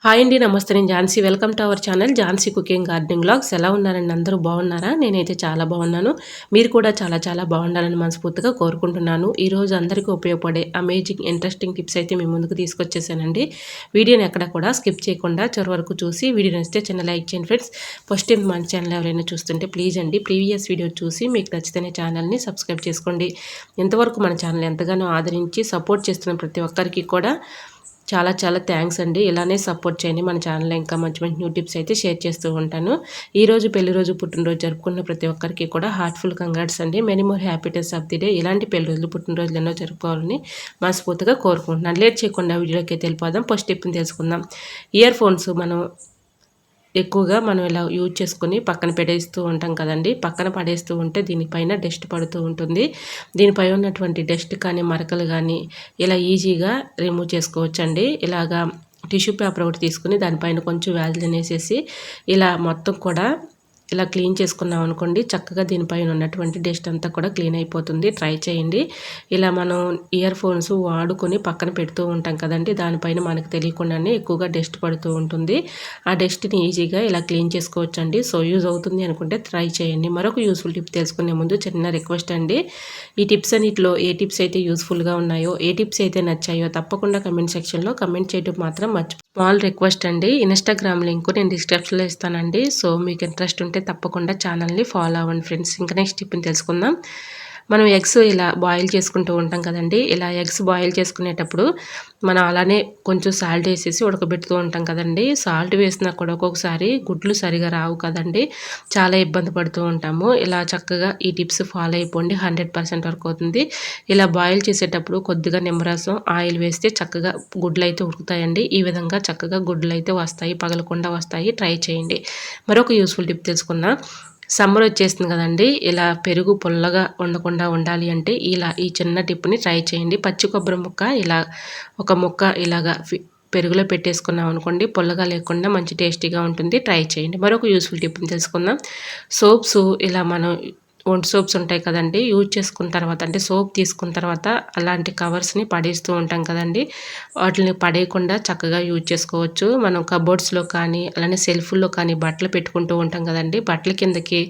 Hi అండి, నమస్తే. నేను Jhansi. Welcome to our channel Jhansi cooking gardening vlogs. ఎలా ఉన్నారండి? అందరూ బాగున్నారా? నేనైతే చాలా బాగున్నాను. మీరు కూడా చాలా చాలా బాగుండాలని మనస్ఫూర్తిగా కోరుకుంటున్నాను. ఈరోజు అందరికీ ఉపయోగపడే అమేజింగ్ ఇంట్రెస్టింగ్ టిప్స్ అయితే మీ ముందుకు తీసుకొచ్చేసానండి. వీడియోని ఎక్కడ కూడా స్కిప్ చేయకుండా చివరి వరకు చూసి వీడియో నచ్చితే చిన్న లైక్ చేయండి ఫ్రెండ్స్. ఫస్ట్ టైం మన ఛానల్ ఎవరైనా చూస్తుంటే ప్లీజ్ అండి ప్రీవియస్ వీడియో చూసి మీకు నచ్చితేనే ఛానల్ని సబ్స్క్రైబ్ చేసుకోండి. ఇంతవరకు మన ఛానల్ ఎంతగానో ఆదరించి సపోర్ట్ చేస్తున్న ప్రతి ఒక్కరికి కూడా చాలా చాలా థ్యాంక్స్ అండి. ఇలానే సపోర్ట్ చేయండి. మన ఛానల్లో ఇంకా మంచి మంచి న్యూ టిప్స్ అయితే షేర్ చేస్తూ ఉంటాను. ఈరోజు పెళ్లి రోజు పుట్టినరోజు జరుపుకున్న ప్రతి ఒక్కరికి కూడా హార్ట్ఫుల్ కంగ్రాట్స్ అండి. Many more happiness of the day. ఇలాంటి పెళ్లి రోజులు పుట్టినరోజులు ఎన్నో జరుపుకోవాలని మనస్ఫూర్తిగా కోరుకుంటున్నాను. లేట్ చేయకుండా వీడియోకి వెళ్ళిపోదాం. ఫస్ట్ టిప్ని తెలుసుకుందాం. ఇయర్ ఫోన్స్ ఎక్కువగా మనం ఇలా యూజ్ చేసుకుని పక్కన పెట్టేస్తూ ఉంటాం కదండి. పక్కన పడేస్తూ ఉంటే దీనిపైన డస్ట్ పడుతూ ఉంటుంది. దీనిపై ఉన్నటువంటి డస్ట్ కానీ మరకలు కానీ ఇలా ఈజీగా రిమూవ్ చేసుకోవచ్చండి. ఇలాగా టిష్యూ పేపర్ ఒకటి తీసుకుని దానిపైన కొంచెం వ్యాజ్లిన్ వేసేసి ఇలా మొత్తం కూడా ఇలా క్లీన్ చేసుకున్నాం అనుకోండి, చక్కగా దీనిపైన ఉన్నటువంటి డస్ట్ అంతా కూడా క్లీన్ అయిపోతుంది. ట్రై చేయండి. ఇలా మనం ఇయర్ ఫోన్స్ వాడుకొని పక్కన పెడుతూ ఉంటాం కదండి, దానిపైన మనకు తెలియకుండానే ఎక్కువగా డస్ట్ పడుతూ ఉంటుంది. ఆ డస్ట్ని ఈజీగా ఇలా క్లీన్ చేసుకోవచ్చండి. సో యూజ్ అవుతుంది అనుకుంటే ట్రై చేయండి. మరొక యూస్ఫుల్ టిప్ తెలుసుకునే ముందు చిన్న రిక్వెస్ట్ అండి. ఈ టిప్స్ అన్నిటిలో ఏ టిప్స్ అయితే యూస్ఫుల్గా ఉన్నాయో, ఏ టిప్స్ అయితే నచ్చాయో తప్పకుండా కమెంట్ సెక్షన్లో కమెంట్ చేయడం మాత్రం స్మాల్ రిక్వెస్ట్ అండి. ఇన్స్టాగ్రామ్ లింక్ నేను డిస్క్రిప్షన్లో ఇస్తానండి. సో మీకు ఇంట్రెస్ట్ ఉంటే తప్పకుండా ఛానల్ని ఫాలో అవ్వండి ఫ్రెండ్స్. ఇంకా నెక్స్ట్ టిప్ని తెలుసుకుందాం. మనం ఎగ్స్ ఇలా బాయిల్ చేసుకుంటూ ఉంటాం కదండి. ఇలా ఎగ్స్ బాయిల్ చేసుకునేటప్పుడు మనం అలానే కొంచెం సాల్ట్ వేసేసి ఉడకబెడుతూ ఉంటాం కదండి. సాల్ట్ వేసినా కూడా ఒక్కొక్కసారి గుడ్లు సరిగా రావు కదండి, చాలా ఇబ్బంది పడుతూ ఉంటాము. ఇలా చక్కగా ఈ టిప్స్ ఫాలో అయిపోండి, 100% వరకు అవుతుంది. ఇలా బాయిల్ చేసేటప్పుడు కొద్దిగా నిమ్మరసం ఆయిల్ వేస్తే చక్కగా గుడ్లు అయితే ఉడుకుతాయండి. ఈ విధంగా చక్కగా గుడ్లు అయితే వస్తాయి, పగలకుండా వస్తాయి. ట్రై చేయండి. మరొక యూస్ఫుల్ టిప్ తెలుసుకుందాం. సమ్మర్ వచ్చేస్తుంది కదండి, ఇలా పెరుగు పుల్లగా ఉండకుండా ఉండాలి అంటే ఈ చిన్న టిప్ని ట్రై చేయండి. పచ్చి కొబ్బరి ముక్క ఇలా ఒక ముక్క ఇలాగా పెరుగులో పెట్టేసుకున్నాం అనుకోండి, పుల్లగా లేకుండా మంచి టేస్టీగా ఉంటుంది. ట్రై చేయండి. మరొక యూస్ఫుల్ టిప్ని తెలుసుకుందాం. సోప్స్ ఇలా మనం ఒంటి సోప్స్ ఉంటాయి కదండి, యూజ్ చేసుకున్న తర్వాత అంటే సోప్ తీసుకున్న తర్వాత అలాంటి కవర్స్ని పడేస్తూ ఉంటాం కదండి, వాటిని పడేయకుండా చక్కగా యూజ్ చేసుకోవచ్చు. మనం కబోర్డ్స్లో కానీ అలానే సెల్ఫ్ల్లో కానీ బట్టలు పెట్టుకుంటూ ఉంటాం కదండి, బట్టల కిందకి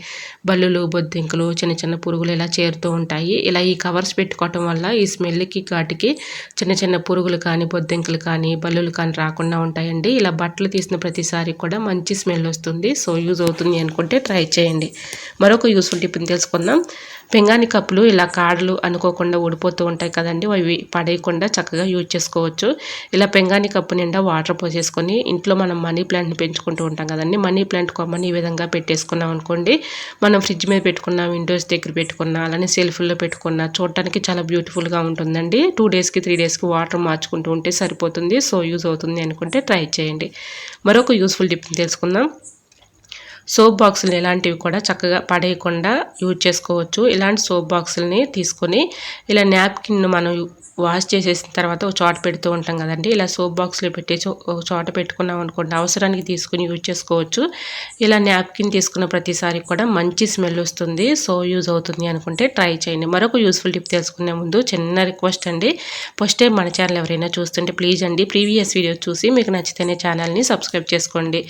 బల్లులు బొద్దింకలు చిన్న చిన్న పురుగులు ఇలా చేరుతూ ఉంటాయి. ఇలా ఈ కవర్స్ పెట్టుకోవటం వల్ల ఈ స్మెల్కి ఘాటికి చిన్న చిన్న పురుగులు కానీ బొద్దింకలు కానీ బల్లులు కానీ రాకుండా ఉంటాయండి. ఇలా బట్టలు తీసిన ప్రతిసారి కూడా మంచి స్మెల్ వస్తుంది. సో యూజ్ అవుతుంది అనుకుంటే ట్రై చేయండి. మరొక యూస్ఫుల్ టిప్ని తెలుసుకుందాం. పింగాణి కప్పులు ఇలా కాడలు అనుకోకుండా ఊడిపోతూ ఉంటాయి కదండి, అవి పడేయకుండా చక్కగా యూజ్ చేసుకోవచ్చు. ఇలా పింగాణి కప్పు నిండా వాటర్ పోసేసుకొని ఇంట్లో మనం మనీ ప్లాంట్ని పెంచుకుంటూ ఉంటాం కదండి, మనీ ప్లాంట్ కొమ్మని ఈ విధంగా పెట్టేసుకున్నాం అనుకోండి, మనం ఫ్రిడ్జ్ మీద పెట్టుకున్న విండోస్ దగ్గర పెట్టుకున్న అలానే సెల్ఫ్లో పెట్టుకున్న చూడటానికి చాలా బ్యూటిఫుల్గా ఉంటుందండి. 2 డేస్కి 3 డేస్కి వాటర్ మార్చుకుంటూ ఉంటే సరిపోతుంది. సో యూజ్ అవుతుంది అనుకుంటే ట్రై చేయండి. మరొక యూస్ఫుల్ టిప్ని తెలుసుకుందాం. సోప్ బాక్సులు ఇలాంటివి కూడా చక్కగా పడేయకుండా యూజ్ చేసుకోవచ్చు. ఇలాంటి సోప్ బాక్సులని తీసుకొని ఇలా న్యాప్కిన్ మనం వాష్ చేసేసిన తర్వాత ఒక చోట పెడుతూ ఉంటాం కదండి, ఇలా సోప్ బాక్స్లో పెట్టేసి ఒక చోట పెట్టుకున్నాం అనుకోండి, అవసరానికి తీసుకుని యూజ్ చేసుకోవచ్చు. ఇలా న్యాప్కిన్ తీసుకున్న ప్రతిసారి కూడా మంచి స్మెల్ వస్తుంది. సో యూజ్ అవుతుంది అనుకుంటే ట్రై చేయండి. మరొక యూస్ఫుల్ టిప్ తెలుసుకునే ముందు చిన్న రిక్వెస్ట్ అండి. ఫస్ట్ టైం మన ఛానల్ ఎవరైనా చూస్తుంటే ప్లీజ్ అండి ప్రీవియస్ వీడియో చూసి మీకు నచ్చితేనే ఛానల్ని సబ్స్క్రైబ్ చేసుకోండి.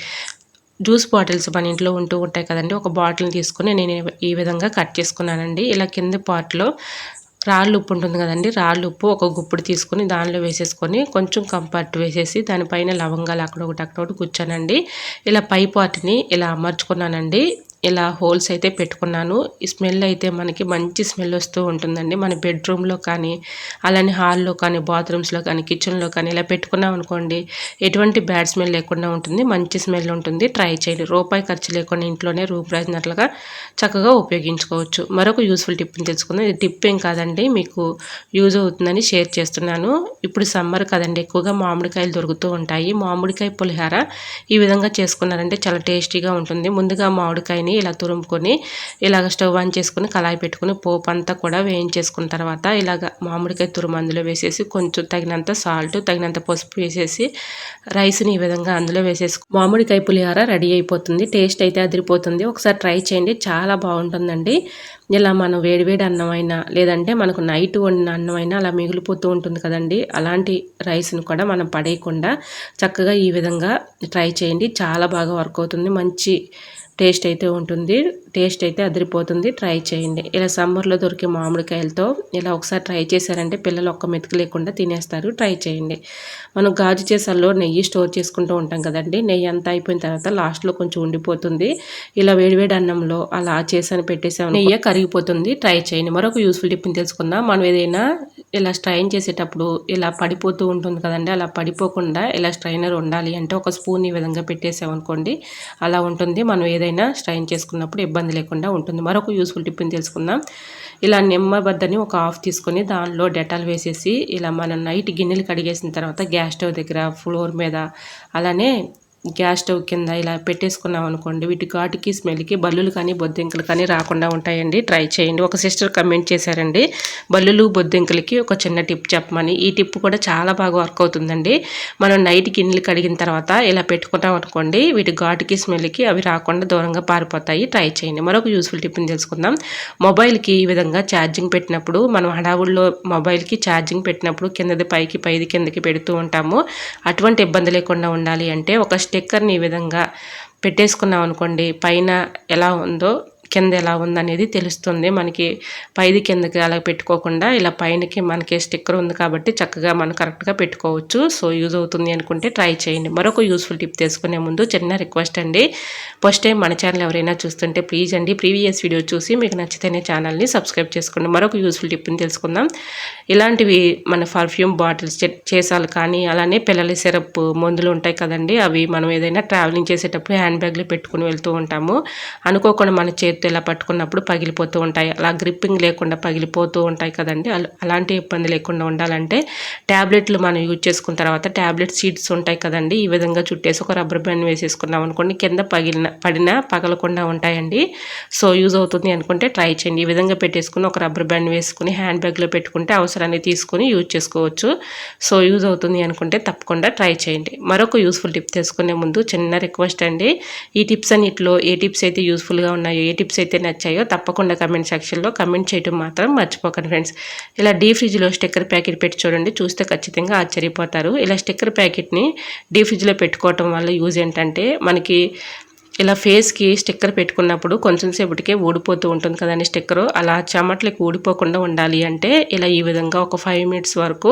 జ్యూస్ బాటిల్స్ మన ఇంట్లో ఉంటూ ఉంటాయి కదండి, ఒక బాటిల్ని తీసుకుని నేను ఈ విధంగా కట్ చేసుకున్నానండి. ఇలా కింద పార్ట్లో రాళ్ళు ఉప్పు ఉంటుంది కదండి, రాళ్ళు ఉప్పు ఒక గుప్పుడు తీసుకుని దానిలో వేసేసుకొని కొంచెం కంఫర్ట్ వేసేసి దానిపైన లవంగాలు అక్కడొకటి కూర్చానండి. ఇలా పై పార్ట్ని ఇలా అమర్చుకున్నానండి. ఇలా హోల్స్ అయితే పెట్టుకున్నాను. ఈ స్మెల్ అయితే మనకి మంచి స్మెల్ వస్తూ ఉంటుందండి. మన బెడ్రూమ్లో కానీ అలానే హాల్లో కానీ బాత్రూమ్స్లో కానీ కిచెన్లో కానీ ఇలా పెట్టుకున్నాం అనుకోండి, ఎటువంటి బ్యాడ్ స్మెల్ లేకుండా ఉంటుంది, మంచి స్మెల్ ఉంటుంది. ట్రై చేయండి. రూపాయి ఖర్చు లేకుండా ఇంట్లోనే రూమ్ రాసినట్లుగా చక్కగా ఉపయోగించుకోవచ్చు. మరొక యూస్ఫుల్ టిప్ని తెలుసుకుందాం. ఇది టిప్ ఏం కాదండి, మీకు యూజ్ అవుతుందని షేర్ చేస్తున్నాను. ఇప్పుడు సమ్మర్ కదండి, ఎక్కువగా మామిడికాయలు దొరుకుతూ ఉంటాయి. మామిడికాయ పులిహార ఈ విధంగా చేసుకున్నారంటే చాలా టేస్టీగా ఉంటుంది. ముందుగా మామిడికాయని ఉల్లిపాయలని ఇలా తురుముకొని ఇలాగ స్టవ్ ఆన్ చేసుకొని కళాయి పెట్టుకుని పోపు అంతా కూడా వేయించేసుకున్న తర్వాత ఇలాగ మామిడికాయ తురుము అందులో వేసేసి కొంచెం తగినంత సాల్ట్ తగినంత పసుపు వేసేసి రైస్ని ఈ విధంగా అందులో వేసేసి మామిడికాయ పులిహోర రెడీ అయిపోతుంది. టేస్ట్ అయితే అదిరిపోతుంది. ఒకసారి ట్రై చేయండి, చాలా బాగుంటుందండి. ఇలా మనం వేడివేడి అన్నం అయినా లేదంటే మనకు నైట్ వండిన అన్నం అయినా అలా మిగిలిపోతూ ఉంటుంది కదండి, అలాంటి రైస్ని కూడా మనం పడేయకుండా చక్కగా ఈ విధంగా ట్రై చేయండి. చాలా బాగా వర్క్ అవుతుంది. మంచి టేస్ట్ అయితే ఉంటుంది. టేస్ట్ అయితే అదిరిపోతుంది. ట్రై చేయండి. ఇలా సమ్మర్లో దొరికే మామిడికాయలతో ఇలా ఒకసారి ట్రై చేశారంటే పిల్లలు ఒక్క మెతుకు లేకుండా తినేస్తారు. ట్రై చేయండి. మనం గాజు సీసాల్లో నెయ్యి స్టోర్ చేసుకుంటూ ఉంటాం కదండి, నెయ్యి అంతా అయిపోయిన తర్వాత లాస్ట్లో కొంచెం ఉండిపోతుంది. ఇలా వేడివేడి అన్నంలో అలా చేసాను పెట్టేసాము, నెయ్యి కరిగిపోతుంది. ట్రై చేయండి. మరొక యూస్ఫుల్ టిప్ని తెలుసుకుందాం. మనం ఏదైనా ఇలా స్ట్రైన్ చేసేటప్పుడు ఇలా పడిపోతూ ఉంటుంది కదండి, అలా పడిపోకుండా ఇలా స్ట్రైనర్ ఉండాలి అంటే ఒక స్పూన్ ఈ విధంగా పెట్టేసామనుకోండి అలా ఉంటుంది. మనం ఏదైనా స్ట్రైన్ చేసుకున్నప్పుడు ఇబ్బంది లేకుండా ఉంటుంది. మరొక యూస్ఫుల్ టిప్ని తెలుసుకుందాం. ఇలా నిమ్మబద్దని ఒక హాఫ్ తీసుకొని దానిలో డెటాల్ వేసేసి ఇలా మనం నైట్ గిన్నెలు కడిగేసిన తర్వాత గ్యాస్ స్టవ్ దగ్గర ఫ్లోర్ మీద అలానే గ్యాస్ స్టవ్ కింద ఇలా పెట్టేసుకున్నాం అనుకోండి, వీటి ఘాటుకి స్మెల్కి బల్లులు కానీ బొద్దింకలు కానీ రాకుండా ఉంటాయండి. ట్రై చేయండి. ఒక సిస్టర్ కమెంట్ చేశారండి బల్లులు బొద్దింకలకి ఒక చిన్న టిప్ చెప్పమని. ఈ టిప్ కూడా చాలా బాగా వర్క్ అవుతుందండి. మనం నైట్ గిన్నెలు కడిగిన తర్వాత ఇలా పెట్టుకున్నాం అనుకోండి, వీటి ఘాటుకి స్మెల్కి అవి రాకుండా దూరంగా పారిపోతాయి. ట్రై చేయండి. మరొక యూస్ఫుల్ టిప్ని తెలుసుకుందాం. మొబైల్కి ఈ విధంగా ఛార్జింగ్ పెట్టినప్పుడు మనం హడావుల్లో మొబైల్కి ఛార్జింగ్ పెట్టినప్పుడు కిందది పైకి పైది కిందకి పెడుతూ ఉంటాము. అటువంటి ఇబ్బంది లేకుండా ఉండాలి అంటే ఒక స్టిక్కర్ని ఈ విధంగా పెట్టేసుకున్నాం అనుకోండి, పైన ఎలా ఉందో కింద ఎలా ఉందనేది తెలుస్తుంది మనకి. పైది కిందకి అలా పెట్టుకోకుండా ఇలా పైనకి మనకి స్టిక్కర్ ఉంది కాబట్టి చక్కగా మనం కరెక్ట్గా పెట్టుకోవచ్చు. సో యూజ్ అవుతుంది అనుకుంటే ట్రై చేయండి. మరొక యూస్ఫుల్ టిప్ తెలుసుకునే ముందు చిన్న రిక్వెస్ట్ అండి, ఫస్ట్ టైం మన ఛానల్ ఎవరైనా చూస్తుంటే ప్లీజ్ అండి ప్రీవియస్ వీడియో చూసి మీకు నచ్చితేనే ఛానల్ని సబ్స్క్రైబ్ చేసుకోండి. మరొక యూస్ఫుల్ టిప్ని తెలుసుకుందాం. ఇలాంటివి మన పర్ఫ్యూమ్ బాటిల్స్ చేసాలు కానీ అలానే పిల్లల సిరప్ మందులు ఉంటాయి కదండి, అవి మనం ఏదైనా ట్రావెలింగ్ చేసేటప్పుడు హ్యాండ్ బ్యాగ్లో పెట్టుకుని వెళ్తూ ఉంటాము. అనుకోకుండా మన చేతి ఇలా పట్టుకున్నప్పుడు పగిలిపోతూ ఉంటాయి. అలా గ్రిప్పింగ్ లేకుండా పగిలిపోతూ ఉంటాయి కదండి, అలాంటి ఇబ్బంది లేకుండా ఉండాలంటే ట్యాబ్లెట్లు మనం యూజ్ చేసుకున్న తర్వాత ట్యాబ్లెట్ సీడ్స్ ఉంటాయి కదండి, ఈ విధంగా చుట్టేసి ఒక రబ్బర్ బ్యాండ్ వేసేసుకున్నాం అనుకోండి, కింద పడినా పగలకుండా ఉంటాయండి. సో యూజ్ అవుతుంది అనుకుంటే ట్రై చేయండి. ఈ విధంగా పెట్టేసుకుని ఒక రబ్బర్ బ్యాండ్ వేసుకుని హ్యాండ్ బ్యాగ్లో పెట్టుకుంటే అవసరాన్ని తీసుకుని యూజ్ చేసుకోవచ్చు. సో యూజ్ అవుతుంది అనుకుంటే తప్పకుండా ట్రై చేయండి. మరొక యూస్ఫుల్ టిప్ తెలుసుకునే ముందు చిన్న రిక్వెస్ట్ అండి, ఈ టిప్స్ అన్నిటిలో ఏ టిప్స్ అయితే యూస్ఫుల్గా ఉన్నాయో ఏ టిప్స్ అయితే నచ్చాయో తప్పకుండా కమెంట్ సెక్షన్లో కమెంట్ చేయడం మాత్రం మర్చిపోకండి ఫ్రెండ్స్. ఇలా డీ ఫ్రిడ్జ్లో స్టిక్కర్ ప్యాకెట్ పెట్టి చూడండి, చూస్తే ఖచ్చితంగా ఆశ్చర్యపోతారు. ఇలా స్టిక్కర్ ప్యాకెట్ని డీ ఫ్రిడ్జ్లో పెట్టుకోవటం వల్ల యూజ్ ఏంటంటే మనకి ఇలా ఫేస్కి స్టిక్కర్ పెట్టుకున్నప్పుడు కొంచెం సేపటికే ఊడిపోతూ ఉంటుంది కదండి స్టిక్కరు, అలా చెమట్లకి ఊడిపోకుండా ఉండాలి అంటే ఇలా ఈ విధంగా ఒక 5 మినిట్స్ వరకు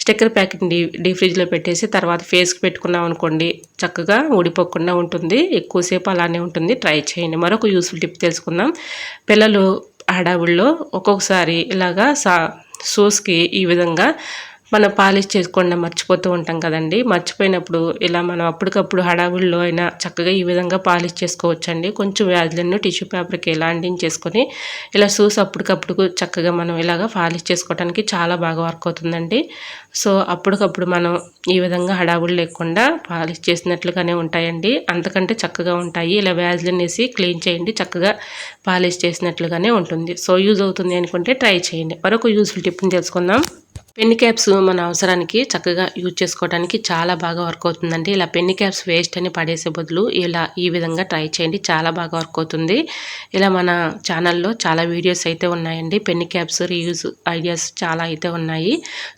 స్టిక్కర్ ప్యాకెట్ని డీ ఫ్రిడ్జ్లో పెట్టేసి తర్వాత ఫేస్కి పెట్టుకున్నాం అనుకోండి చక్కగా ఊడిపోకుండా ఉంటుంది. ఎక్కువసేపు అలానే ఉంటుంది. ట్రై చేయండి. మరొక యూస్ఫుల్ టిప్ తెలుసుకుందాం. పిల్లలు హడావుల్లో ఒక్కొక్కసారి ఇలాగా షూస్కి ఈ విధంగా మనం పాలిష్ చేసుకోకుండా మర్చిపోతూ ఉంటాం కదండి, మర్చిపోయినప్పుడు ఇలా మనం అప్పటికప్పుడు హడావుల్లో అయినా చక్కగా ఈ విధంగా పాలిష్ చేసుకోవచ్చండి. కొంచెం వ్యాజ్లెన్ టిష్యూ పేపర్కి ఇలా అంటించేసుకొని ఇలా షూస్ అప్పటికప్పుడు చక్కగా మనం ఇలాగ పాలిష్ చేసుకోవడానికి చాలా బాగా వర్క్ అవుతుందండి. సో అప్పటికప్పుడు మనం ఈ విధంగా హడావులు లేకుండా పాలిష్ చేసినట్లుగానే ఉంటాయండి, అంతకంటే చక్కగా ఉంటాయి. ఇలా వ్యాజ్లెన్ వేసి క్లీన్ చేయండి, చక్కగా పాలిష్ చేసినట్లుగానే ఉంటుంది. సో యూజ్ అవుతుంది అనుకుంటే ట్రై చేయండి. మరొక యూస్ఫుల్ టిప్ని తెలుసుకుందాం. పెన్ క్యాప్స్ మన అవసరానికి చక్కగా యూజ్ చేసుకోవడానికి చాలా బాగా వర్క్ అవుతుందండి. ఇలా పెన్ క్యాప్స్ వేస్ట్ అని పడేసే బదులు ఇలా ఈ విధంగా ట్రై చేయండి, చాలా బాగా వర్క్ అవుతుంది. ఇలా మన ఛానల్లో చాలా వీడియోస్ అయితే ఉన్నాయండి, పెన్ క్యాప్స్ రీయూజ్ ఐడియాస్ చాలా అయితే ఉన్నాయి.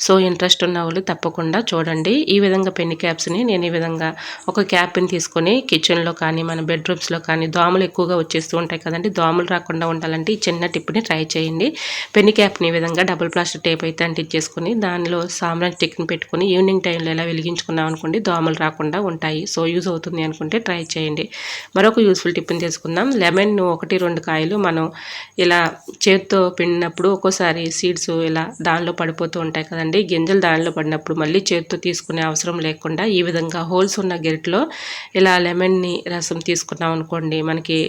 సో ఇంట్రెస్ట్ ఉన్న వాళ్ళు తప్పకుండా చూడండి. ఈ విధంగా పెన్ క్యాప్స్ని నేను ఈ విధంగా ఒక క్యాప్ని తీసుకొని కిచెన్లో కానీ మన బెడ్రూమ్స్లో కానీ దోమలు ఎక్కువగా వచ్చేస్తూ ఉంటాయి కదండి, దోమలు రాకుండా ఉండాలంటే ఈ చిన్న టిప్ని ట్రై చేయండి. పెన్ క్యాప్ని ఈ విధంగా డబుల్ ప్లాస్టర్ టేప్ అయితే అంటించేసుకొని దానిలో సాంబ్రాన్ స్టిక్ని పెట్టుకుని ఈవినింగ్ టైంలో ఎలా వెలిగించుకున్నాం అనుకోండి దోమలు రాకుండా ఉంటాయి. సో యూజ్ అవుతుంది అనుకుంటే ట్రై చేయండి. మరొక యూస్ఫుల్ టిప్ని తెలుసుకుందాం. లెమన్ 1-2 కాయలు మనం ఇలా చేతితో పిండినప్పుడు ఒక్కోసారి సీడ్స్ ఇలా దానిలో పడిపోతూ ఉంటాయి కదండి, గింజలు దానిలో పడినప్పుడు మళ్ళీ చేతితో తీసుకునే అవసరం లేకుండా ఈ విధంగా హోల్స్ ఉన్న గెరిట్లో ఇలా లెమన్ని రసం తీసుకున్నాం అనుకోండి మనకి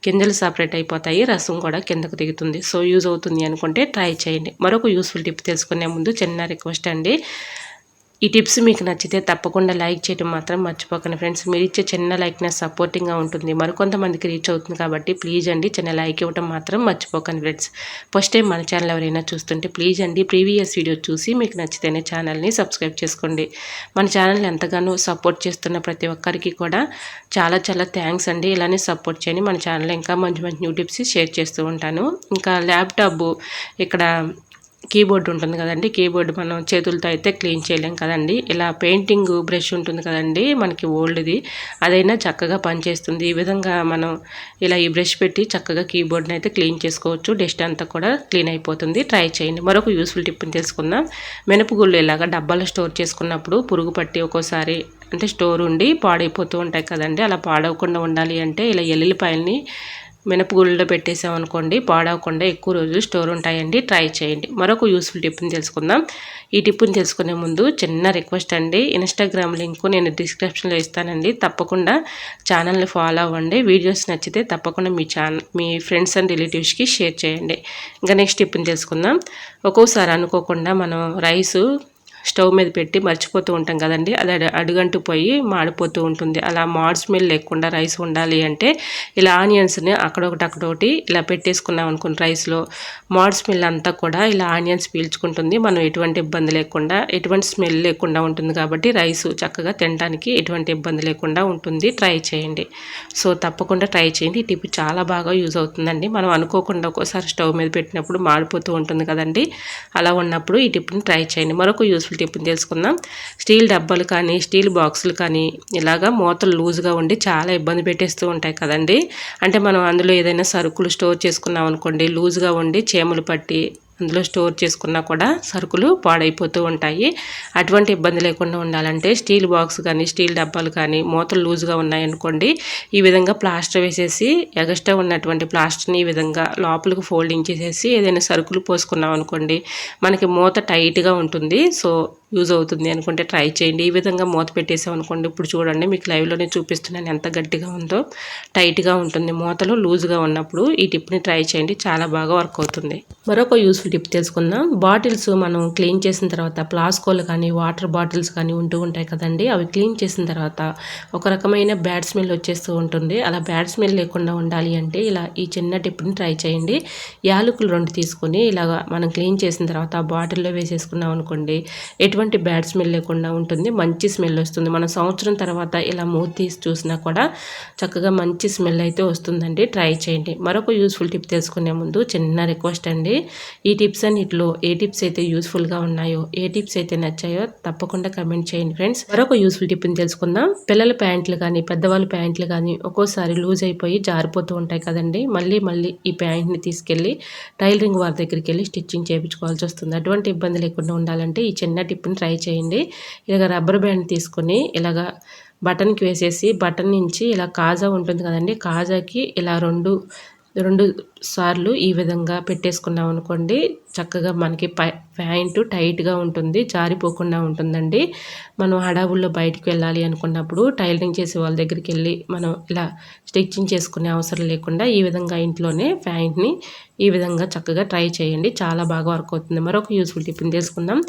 గింజలు సపరేట్ అయిపోతాయి, రసం కూడా కిందకు దిగుతుంది. సో యూజ్ అవుతుంది అనుకుంటే ట్రై చేయండి. మరొక యూస్ఫుల్ టిప్ తెలుసుకునే ముందు చిన్న రిక్వెస్ట్ అండి, ఈ టిప్స్ మీకు నచ్చితే తప్పకుండా లైక్ చేయడం మాత్రం మర్చిపోకండి ఫ్రెండ్స్. మీరు ఇచ్చే చిన్న లైక్నెస్ సపోర్టింగ్గా ఉంటుంది, మరికొంతమందికి రీచ్ అవుతుంది. కాబట్టి ప్లీజ్ అండి చిన్న లైక్ ఇవ్వడం మాత్రం మర్చిపోకండి ఫ్రెండ్స్. ఫస్ట్ టైం మన ఛానల్ ఎవరైనా చూస్తుంటే ప్లీజ్ అండి ప్రీవియస్ వీడియో చూసి మీకు నచ్చితేనే ఛానల్ని సబ్స్క్రైబ్ చేసుకోండి. మన ఛానల్ ఎంతగానో సపోర్ట్ చేస్తున్న ప్రతి ఒక్కరికి కూడా చాలా చాలా థ్యాంక్స్ అండి. ఇలానే సపోర్ట్ చేయండి. మన ఛానల్లో ఇంకా మంచి మంచి న్యూ టిప్స్ షేర్ చేస్తూ ఉంటాను. ఇంకా ల్యాప్టాప్ ఇక్కడ కీబోర్డ్ ఉంటుంది కదండి, కీబోర్డ్ మనం చేతులతో అయితే క్లీన్ చేయలేం కదండి. ఇలా పెయింటింగ్ బ్రష్ ఉంటుంది కదండి మనకి ఓల్డ్ది, అదైనా చక్కగా పనిచేస్తుంది. ఈ విధంగా మనం ఇలా ఈ బ్రష్ పెట్టి చక్కగా కీబోర్డ్ని అయితే క్లీన్ చేసుకోవచ్చు. డస్ట్ అంతా కూడా క్లీన్ అయిపోతుంది. ట్రై చేయండి. మరొక యూస్ఫుల్ టిప్ని తెలుసుకుందాం. మినపగుళ్ళు ఇలాగా డబ్బాలో స్టోర్ చేసుకున్నప్పుడు పురుగు పట్టి ఒక్కోసారి అంటే స్టోర్ ఉండి పాడైపోతూ ఉంటాయి కదండి. అలా పాడవకుండా ఉండాలి అంటే ఇలా ఎల్లుల్లిపాయల్ని మినపగుళ్ళలో పెట్టేసామనుకోండి పాడవకుండా ఎక్కువ రోజులు స్టోర్ ఉంటాయండి. ట్రై చేయండి. మరొక యూస్ఫుల్ టిప్ని తెలుసుకుందాం. ఈ టిప్ని తెలుసుకునే ముందు చిన్న రిక్వెస్ట్ అండి, ఇన్స్టాగ్రామ్ లింక్ నేను డిస్క్రిప్షన్లో ఇస్తానండి. తప్పకుండా ఛానల్ని ఫాలో అవ్వండి. వీడియోస్ నచ్చితే తప్పకుండా మీ ఫ్రెండ్స్ అండ్ రిలేటివ్స్కి షేర్ చేయండి. ఇంకా నెక్స్ట్ టిప్ని తెలుసుకుందాం. ఒక్కోసారి అనుకోకుండా మనం రైసు స్టవ్ మీద పెట్టి మర్చిపోతూ ఉంటాం కదండి, అది అడుగంటూ పోయి మాడిపోతూ ఉంటుంది. అలా మాడ్ స్మెల్ లేకుండా రైస్ ఉండాలి అంటే ఇలా ఆనియన్స్ని అక్కడొకటి ఇలా పెట్టేసుకున్నాం అనుకుని రైస్లో మాడ్ స్మెల్ అంతా కూడా ఇలా ఆనియన్స్ పీల్చుకుంటుంది. మనం ఎటువంటి ఇబ్బంది లేకుండా ఎటువంటి స్మెల్ లేకుండా ఉంటుంది. కాబట్టి రైస్ చక్కగా తినడానికి ఎటువంటి ఇబ్బంది లేకుండా ఉంటుంది. ట్రై చేయండి. సో తప్పకుండా ట్రై చేయండి. ఈ టిప్ చాలా బాగా యూజ్ అవుతుందండి. మనం అనుకోకుండా ఒక్కోసారి స్టవ్ మీద పెట్టినప్పుడు మాడిపోతూ ఉంటుంది కదండి, అలా ఉన్నప్పుడు ఈ టిప్ని ట్రై చేయండి. మరొక యూస్ఫుల్ టిప్ని తెలుసుకుందాం. స్టీల్ డబ్బాలు కానీ స్టీల్ బాక్సులు కానీ ఇలాగా మూతలు లూజ్గా ఉండి చాలా ఇబ్బంది పెట్టేస్తూ ఉంటాయి కదండి. అంటే మనం అందులో ఏదైనా సరుకులు స్టోర్ చేసుకున్నాం అనుకోండి, లూజ్గా ఉండి చీమలు పట్టి అందులో స్టోర్ చేసుకున్నా కూడా సరుకులు పాడైపోతూ ఉంటాయి. అటువంటి ఇబ్బంది లేకుండా ఉండాలంటే స్టీల్ బాక్స్ కానీ స్టీల్ డబ్బాలు కానీ మూతలు లూజ్గా ఉన్నాయనుకోండి, ఈ విధంగా ప్లాస్టర్ వేసేసి ఎగస్ట్రా ఉన్నటువంటి ప్లాస్టర్ని ఈ విధంగా లోపలికి ఫోల్డింగ్ చేసేసి ఏదైనా సరుకులు పోసుకున్నాం అనుకోండి, మనకి మూత టైట్గా ఉంటుంది. సో యూజ్ అవుతుంది అనుకుంటే ట్రై చేయండి. ఈ విధంగా మూత పెట్టేసాం అనుకోండి, ఇప్పుడు చూడండి మీకు లైవ్లోనే చూపిస్తున్నాను ఎంత గట్టిగా ఉందో, టైట్గా ఉంటుంది మూతలు లూజ్గా ఉన్నప్పుడు. ఈ టిప్ని ట్రై చేయండి, చాలా బాగా వర్క్ అవుతుంది. మరొక యూస్ఫుల్ టిప్ తెలుసుకుందాం. బాటిల్స్ మనం క్లీన్ చేసిన తర్వాత ప్లాస్కోలు కానీ వాటర్ బాటిల్స్ కానీ ఉంటూ ఉంటాయి కదండి, అవి క్లీన్ చేసిన తర్వాత ఒక రకమైన బ్యాడ్ స్మెల్ వచ్చేస్తూ ఉంటుంది. అలా బ్యాడ్ స్మెల్ లేకుండా ఉండాలి అంటే ఇలా ఈ చిన్న టిప్ని ట్రై చేయండి. యాలకులు 2 తీసుకొని ఇలాగా మనం క్లీన్ చేసిన తర్వాత ఆ బాటిల్లో వేసేసుకున్నాం అనుకోండి, ఎటువంటి బ్యాడ్ స్మెల్ లేకుండా ఉంటుంది. మంచి స్మెల్ వస్తుంది. మనం సంవత్సరం తర్వాత ఇలా మూత తీసి చూసినా కూడా చక్కగా మంచి స్మెల్ అయితే వస్తుందండి. ట్రై చేయండి. మరొక యూస్ఫుల్ టిప్ తెలుసుకునే ముందు చిన్న రిక్వెస్ట్ అండి, ఈ టిప్స్ అన్నిటిలో ఏ టిప్స్ అయితే యూస్ఫుల్గా ఉన్నాయో, ఏ టిప్స్ అయితే నచ్చాయో తప్పకుండా కమెంట్ చేయండి ఫ్రెండ్స్. మరొక యూస్ఫుల్ టిప్ని తెలుసుకుందాం. పిల్లల ప్యాంట్లు కానీ పెద్దవాళ్ళ ప్యాంట్లు కానీ ఒక్కోసారి లూజ్ అయిపోయి జారిపోతూ ఉంటాయి కదండి. మళ్ళీ ఈ ప్యాంట్ని తీసుకెళ్ళి టైలరింగ్ వారి దగ్గరికి వెళ్ళి స్టిచ్చింగ్ చేయించుకోవాల్సి వస్తుంది. అటువంటి ఇబ్బంది లేకుండా ఉండాలంటే ఈ చిన్న టిప్ని ట్రై చేయండి. ఇలాగ రబ్బర్ బ్యాండ్ తీసుకొని ఇలాగ బటన్కి వేసేసి బటన్ నుంచి ఇలా కాజా ఉంటుంది కదండి, కాజాకి ఇలా రెండు సార్లు ఈ విధంగా పెట్టేసుకున్నాం అనుకోండి, చక్కగా మనకి ప్యాంటు టైట్గా ఉంటుంది, జారిపోకుండా ఉంటుందండి. మనం హడావుల్లో బయటికి వెళ్ళాలి అనుకున్నప్పుడు టైలరింగ్ చేసే వాళ్ళ దగ్గరికి వెళ్ళి మనం ఇలా స్టిచ్చింగ్ చేసుకునే అవసరం లేకుండా ఈ విధంగా ఇంట్లోనే ప్యాంట్ని ఈ విధంగా చక్కగా ట్రై చేయండి. చాలా బాగా వర్క్ అవుతుంది. మరొక యూస్ఫుల్ టిప్ని తెలుసుకుందాం.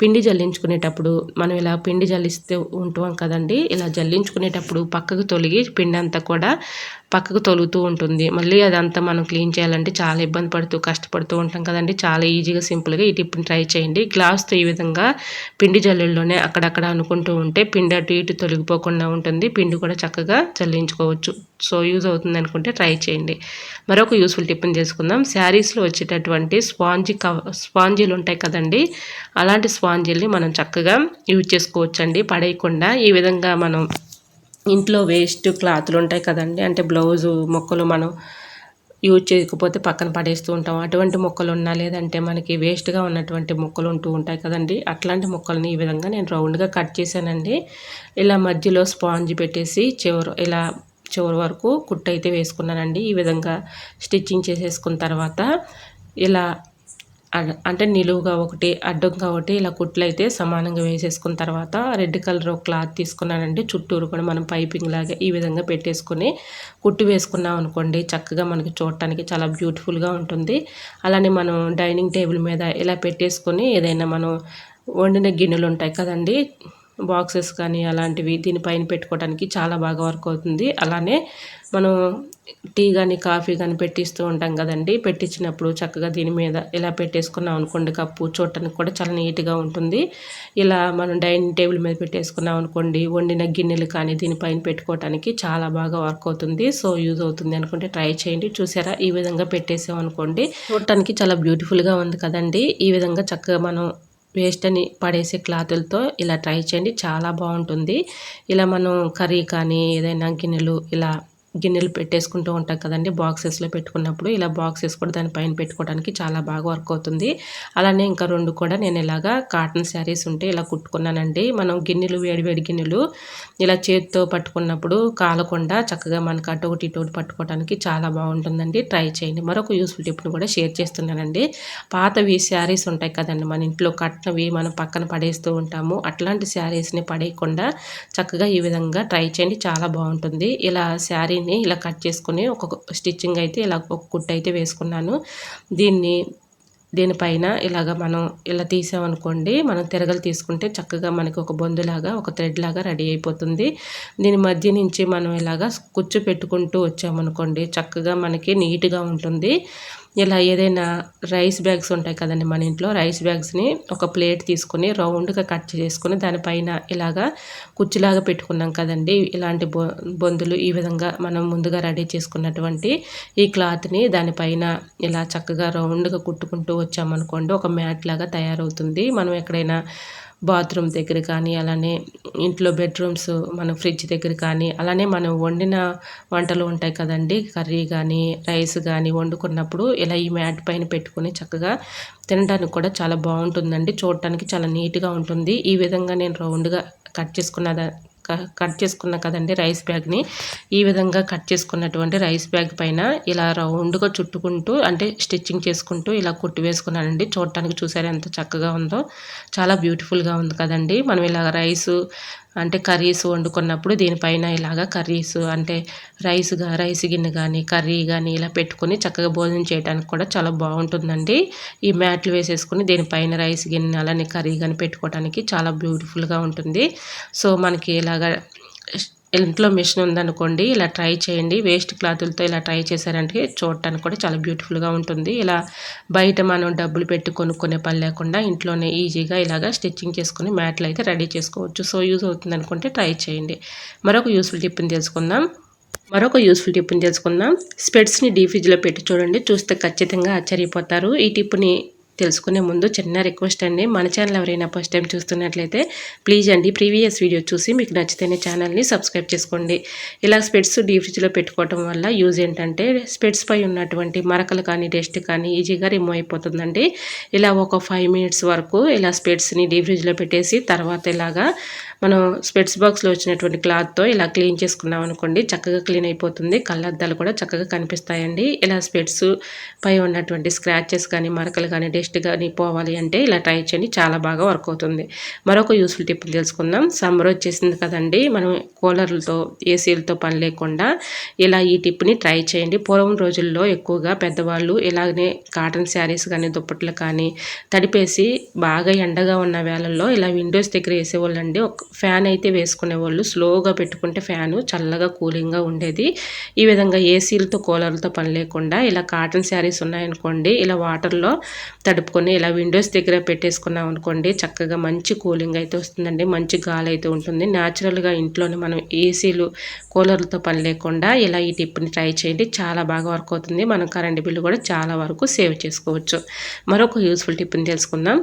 పిండి జల్లించుకునేటప్పుడు మనం ఇలా పిండి జల్లిస్తూ ఉంటాం కదండి, ఇలా జల్లించుకునేటప్పుడు పక్కకు తొలగి పిండి అంతా కూడా పక్కకు తొలుగుతూ ఉంటుంది. మళ్ళీ అదంతా మనం క్లీన్ చేయాలంటే చాలా ఇబ్బంది పడుతూ కష్టపడుతూ ఉంటాం కదండి. చాలా ఈజీగా సింపుల్గా ఈ టిప్ని ట్రై చేయండి. గ్లాస్తో ఈ విధంగా పిండి జల్లెల్లోనే అక్కడక్కడ అనుకుంటూ ఉంటే పిండి అటు ఇటు తొలగిపోకుండా ఉంటుంది. పిండి కూడా చక్కగా జల్లించుకోవచ్చు. సో యూజ్ అవుతుంది అనుకుంటే ట్రై చేయండి. మరొక యూస్ఫుల్ టిప్ని తెలుసుకుందాం. శారీస్లో వచ్చేటటువంటి స్పాంజీలు ఉంటాయి కదండి, అలాంటి స్పాంజీల్ని మనం చక్కగా యూజ్ చేసుకోవచ్చండి పడేయకుండా. ఈ విధంగా మనం ఇంట్లో వేస్ట్ క్లాతులు ఉంటాయి కదండి, అంటే బ్లౌజు మొక్కలు మనం యూజ్ చేయకపోతే పక్కన పడేస్తూ ఉంటాం. అటువంటి మొక్కలు ఉన్నా లేదంటే మనకి వేస్ట్గా ఉన్నటువంటి మొక్కలు ఉంటూ ఉంటాయి కదండి, అట్లాంటి మొక్కల్ని ఈ విధంగా నేను రౌండ్గా కట్ చేశానండి. ఇలా మధ్యలో స్పాంజ్ పెట్టేసి చివరి వరకు కుట్టు అయితే వేసుకున్నానండి. ఈ విధంగా స్టిచ్చింగ్ చేసేసుకున్న తర్వాత ఇలా అంటే నిలువుగా ఒకటి అడ్డంగా ఒకటి ఇలా కుట్లు అయితే సమానంగా వేసేసుకున్న తర్వాత రెడ్ కలర్ ఒక క్లాత్ తీసుకున్నానండి. చుట్టూరు కూడా మనం పైపింగ్ లాగా ఈ విధంగా పెట్టేసుకొని కుట్టు వేసుకున్నాం అనుకోండి, చక్కగా మనకి చూడటానికి చాలా బ్యూటిఫుల్గా ఉంటుంది. అలానే మనం డైనింగ్ టేబుల్ మీద ఇలా పెట్టేసుకొని ఏదైనా మనం వండిన గిన్నెలు ఉంటాయి కదండి, బాక్సెస్ కానీ అలాంటివి దీనిపైన పెట్టుకోవడానికి చాలా బాగా వర్క్ అవుతుంది. అలానే మనం టీ కానీ కాఫీ కానీ పెట్టిస్తూ ఉంటాం కదండి, పెట్టించినప్పుడు చక్కగా దీని మీద ఇలా పెట్టేసుకున్నాం అనుకోండి, కప్పు చూడటానికి కూడా చాలా నీట్గా ఉంటుంది. ఇలా మనం డైనింగ్ టేబుల్ మీద పెట్టేసుకున్నాం అనుకోండి, వండిన గిన్నెలు కానీ దీనిపైన పెట్టుకోవడానికి చాలా బాగా వర్క్ అవుతుంది. సో యూజ్ అవుతుంది అనుకుంటే ట్రై చేయండి. చూసారా, ఈ విధంగా పెట్టేసాం అనుకోండి, చూడటానికి చాలా బ్యూటిఫుల్గా ఉంది కదండి. ఈ విధంగా చక్కగా మనం వేస్ట్ అని పడేసే క్లాతులతో ఇలా ట్రై చేయండి, చాలా బాగుంటుంది. ఇలా మనం కర్రీ కానీ ఏదైనా గిన్నెలు పెట్టేసుకుంటూ ఉంటాం కదండి, బాక్సెస్లో పెట్టుకున్నప్పుడు ఇలా బాక్సెస్ కూడా దానిపైన పెట్టుకోవడానికి చాలా బాగా వర్క్ అవుతుంది. అలానే ఇంకా 2 కూడా నేను ఇలాగా కాటన్ శారీస్ ఉంటే ఇలా కుట్టుకున్నానండి. మనం వేడి గిన్నెలు ఇలా చేతితో పట్టుకున్నప్పుడు కాలకుండా చక్కగా మనకు అటు ఒకటి ఇటు ఒకటి పట్టుకోవడానికి చాలా బాగుంటుందండి. ట్రై చేయండి. మరొక యూస్ఫుల్ టిప్ని కూడా షేర్ చేస్తున్నానండి. పాతవి శారీస్ ఉంటాయి కదండి, మన ఇంట్లో కట్టినవి మనం పక్కన పడేస్తూ ఉంటాము, అట్లాంటి శారీస్ని పడేయకుండా చక్కగా ఈ విధంగా ట్రై చేయండి, చాలా బాగుంటుంది. ఇలా శారీని ఇలా కట్ చేసుకుని ఒక స్టిచ్చింగ్ అయితే ఇలా ఒక కుట్టు అయితే వేసుకున్నాను. దీనిపైన మనం ఇలా తీసామనుకోండి, మనం తిరగలు తీసుకుంటే చక్కగా మనకి ఒక బొందులాగా ఒక థ్రెడ్ లాగా రెడీ అయిపోతుంది. దీని మధ్య నుంచి మనం ఇలాగా కుచ్చు పెట్టుకుంటూ వచ్చామనుకోండి, చక్కగా మనకి నీట్గా ఉంటుంది. ఇలా ఏదైనా రైస్ బ్యాగ్స్ ఉంటాయి కదండి మన ఇంట్లో, రైస్ బ్యాగ్స్ని ఒక ప్లేట్ తీసుకొని రౌండ్గా కట్ చేసుకొని దానిపైన ఇలాగా కుచ్చులాగా పెట్టుకున్నాం కదండి, ఇలాంటి బొందులు ఈ విధంగా మనం ముందుగా రెడీ చేసుకున్నటువంటి ఈ క్లాత్ని దానిపైన ఇలా చక్కగా రౌండ్గా కుట్టుకుంటూ వచ్చామనుకోండి, ఒక మ్యాట్ లాగా తయారవుతుంది. మనం ఎక్కడైనా బాత్రూమ్ దగ్గర కానీ, అలానే ఇంట్లో బెడ్రూమ్స్, మన ఫ్రిడ్జ్ దగ్గర కానీ, అలానే మనం వండిన వంటలు ఉంటాయి కదండి, కర్రీ కానీ రైస్ కానీ వండుకున్నప్పుడు ఇలా ఈ మ్యాట్ పైన పెట్టుకొని చక్కగా తినడానికి కూడా చాలా బాగుంటుందండి. చూడటానికి చాలా నీట్గా ఉంటుంది. ఈ విధంగా నేను రౌండ్గా కట్ చేసుకున్నా కదండి రైస్ బ్యాగ్ని, ఈ విధంగా కట్ చేసుకున్నటువంటి రైస్ బ్యాగ్ పైన ఇలా రౌండ్గా చుట్టుకుంటూ అంటే స్టిచ్చింగ్ చేసుకుంటూ ఇలా కుట్టి వేసుకున్నానండి. చూడటానికి చూసారా ఎంత చక్కగా ఉందో, చాలా బ్యూటిఫుల్గా ఉంది కదండి. మనం ఇలా అంటే కర్రీస్ వండుకున్నప్పుడు దీనిపైన ఇలాగా కర్రీస్ అంటే రైస్ గిన్నె కానీ కర్రీ కానీ ఇలా పెట్టుకొని చక్కగా భోజనం చేయడానికి కూడా చాలా బాగుంటుందండి. ఈ మ్యాట్లు వేసేసుకుని దీనిపైన రైస్ గిన్నె అలానే కర్రీ కానీ పెట్టుకోవడానికి చాలా బ్యూటిఫుల్గా ఉంటుంది. సో మనకి ఇలాగా ఇంట్లో మిషన్ ఉందనుకోండి, ఇలా ట్రై చేయండి. వేస్ట్ క్లాతులతో ఇలా ట్రై చేశారంటే చూడటానికి కూడా చాలా బ్యూటిఫుల్గా ఉంటుంది. ఇలా బయట మనం డబ్బులు పెట్టి కొనుక్కునే పని లేకుండా ఇంట్లోనే ఈజీగా ఇలాగా స్టిచ్చింగ్ చేసుకుని మ్యాట్లు అయితే రెడీ చేసుకోవచ్చు. సో యూజ్ అవుతుంది అనుకుంటే ట్రై చేయండి. మరొక యూస్ఫుల్ టిప్ని తెలుసుకుందాం. స్పెట్స్ని డీప్ ఫ్రిడ్జ్లో పెట్టి చూడండి, చూస్తే ఖచ్చితంగా ఆశ్చర్యపోతారు. ఈ టిప్ని తెలుసుకునే ముందు చిన్న రిక్వెస్ట్ అండి, మన ఛానల్ ఎవరైనా ఫస్ట్ టైం చూస్తున్నట్లయితే ప్లీజ్ అండి ప్రీవియస్ వీడియో చూసి మీకు నచ్చితేనే ఛానల్ని సబ్స్క్రైబ్ చేసుకోండి. ఇలా స్పెట్స్ డీప్ ఫ్రిడ్జ్లో పెట్టుకోవడం వల్ల యూజ్ ఏంటంటే స్పెట్స్ పై ఉన్నటువంటి మరకలు కానీ డస్ట్ కానీ ఈజీగా రిమూవ్ అయిపోతుందండి. ఇలా ఒక 5 మినిట్స్ వరకు ఇలా స్పెట్స్ని డీప్ ఫ్రిడ్జ్లో పెట్టేసి తర్వాత ఇలాగా మనం స్పెట్స్ బాక్స్లో వచ్చినటువంటి క్లాత్తో ఇలా క్లీన్ చేసుకున్నాం అనుకోండి, చక్కగా క్లీన్ అయిపోతుంది. కళ్ళద్దాలు కూడా చక్కగా కనిపిస్తాయండి. ఇలా స్పెట్స్ పై ఉన్నటువంటి స్క్రాచెస్ కానీ మరకలు కానీ డస్ట్ కానీ పోవాలి అంటే ఇలా ట్రై చేయండి, చాలా బాగా వర్క్ అవుతుంది. మరొక యూస్ఫుల్ టిప్ తెలుసుకుందాం. సమ్మర్ వచ్చేసింది కదండి, మనం కూలర్లతో ఏసీలతో పని లేకుండా ఇలా ఈ టిప్ని ట్రై చేయండి. పూర్వం రోజుల్లో ఎక్కువగా పెద్దవాళ్ళు ఇలాగనే కాటన్ శారీస్ కానీ దుప్పట్లు కానీ తడిపేసి బాగా ఎండగా ఉన్న వేళల్లో ఇలా విండోస్ దగ్గర వేసేవాళ్ళండి. ఒక ఫ్యాన్ అయితే వేసుకునేవాళ్ళు, స్లోగా పెట్టుకుంటే ఫ్యాను చల్లగా కూలింగ్గా ఉండేది. ఈ విధంగా ఏసీలతో కూలర్లతో పని లేకుండా ఇలా కాటన్ శారీస్ ఉన్నాయనుకోండి, ఇలా వాటర్లో తడుపుకొని ఇలా విండోస్ దగ్గర పెట్టేసుకున్నాం అనుకోండి, చక్కగా మంచి కూలింగ్ అయితే వస్తుందండి, మంచి గాలి అయితే ఉంటుంది. న్యాచురల్గా ఇంట్లోనే మనం ఏసీలు కూలర్లతో పని లేకుండా ఇలా ఈ టిప్ని ట్రై చేయండి, చాలా బాగా వర్క్ అవుతుంది. మనం కరెంట్ బిల్లు కూడా చాలా వరకు సేవ్ చేసుకోవచ్చు. మరొక యూస్ఫుల్ టిప్ని తెలుసుకుందాం.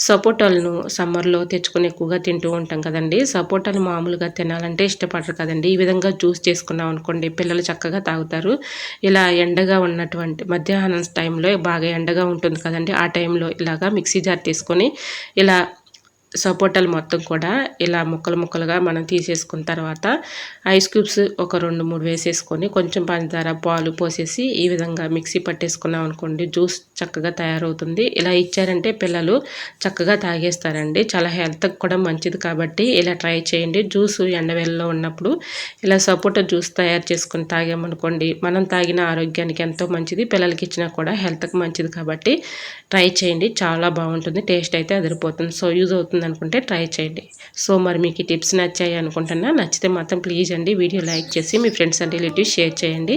సపోటాలను సమ్మర్లో తెచ్చుకొని ఎక్కువగా తింటూ ఉంటాం కదండి. సపోటాలు మామూలుగా తినాలంటే ఇష్టపడరు కదండి. ఈ విధంగా జ్యూస్ చేసుకున్నాం అనుకోండి, పిల్లలు చక్కగా తాగుతారు. ఇలా ఎండగా ఉన్నటువంటి మధ్యాహ్నం టైంలో బాగా ఎండగా ఉంటుంది కదండి, ఆ టైంలో ఇలాగా మిక్సీ జార్ తీసుకొని ఇలా సపోటాలు మొత్తం కూడా ఇలా ముక్కలు ముక్కలుగా మనం తీసేసుకున్న తర్వాత ఐస్ క్యూబ్స్ ఒక 2-3 వేసేసుకొని కొంచెం పంచదార పాలు పోసేసి ఈ విధంగా మిక్సీ పట్టేసుకున్నాం అనుకోండి జ్యూస్ చక్కగా తయారవుతుంది. ఇలా ఇచ్చారంటే పిల్లలు చక్కగా తాగేస్తారండి. చాలా హెల్త్కి కూడా మంచిది కాబట్టి ఇలా ట్రై చేయండి. జ్యూస్ ఎండవేళలో ఉన్నప్పుడు ఇలా సపోటా జ్యూస్ తయారు చేసుకొని తాగామనుకోండి మనం తాగిన ఆరోగ్యానికి ఎంతో మంచిది. పిల్లలకి ఇచ్చినా కూడా హెల్త్కి మంచిది కాబట్టి ట్రై చేయండి. చాలా బాగుంటుంది. టేస్ట్ అయితే అదిరిపోతుంది. సో యూజ్ అవుతుంది అనుకుంటే ట్రై చేయండి. సో మరి మీకు ఈ టిప్స్ నచ్చాయి అనుకుంటున్నా. నచ్చితే మాత్రం ప్లీజ్ అండి వీడియో లైక్ చేసి మీ ఫ్రెండ్స్ అండ్ రిలేటివ్స్ షేర్ చేయండి.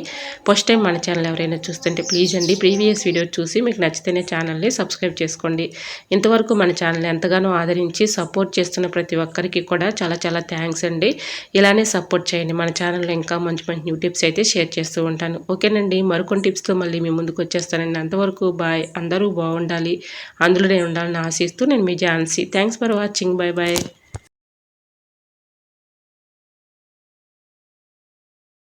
ఫస్ట్ టైం మన ఛానల్ ఎవరైనా చూస్తుంటే ప్లీజ్ అండి ప్రీవియస్ వీడియో చూసి మీకు నచ్చితేనే ఛానల్ని సబ్స్క్రైబ్ చేసుకోండి. ఇంతవరకు మన ఛానల్ ఎంతగానో ఆదరించి సపోర్ట్ చేస్తున్న ప్రతి ఒక్కరికి కూడా చాలా చాలా థ్యాంక్స్ అండి. ఇలానే సపోర్ట్ చేయండి. మన ఛానల్లో ఇంకా మంచి మంచి న్యూ టిప్స్ అయితే షేర్ చేస్తూ ఉంటాను. ఓకేనండి, మరికొన్ని టిప్స్తో మళ్ళీ మీ ముందుకు వచ్చేస్తానండి. అంతవరకు బాయ్. అందరూ బాగుండాలి, అందులోనే ఉండాలని ఆశిస్తూ నేను మీ Jhansi. Thanks for watching. Bye bye.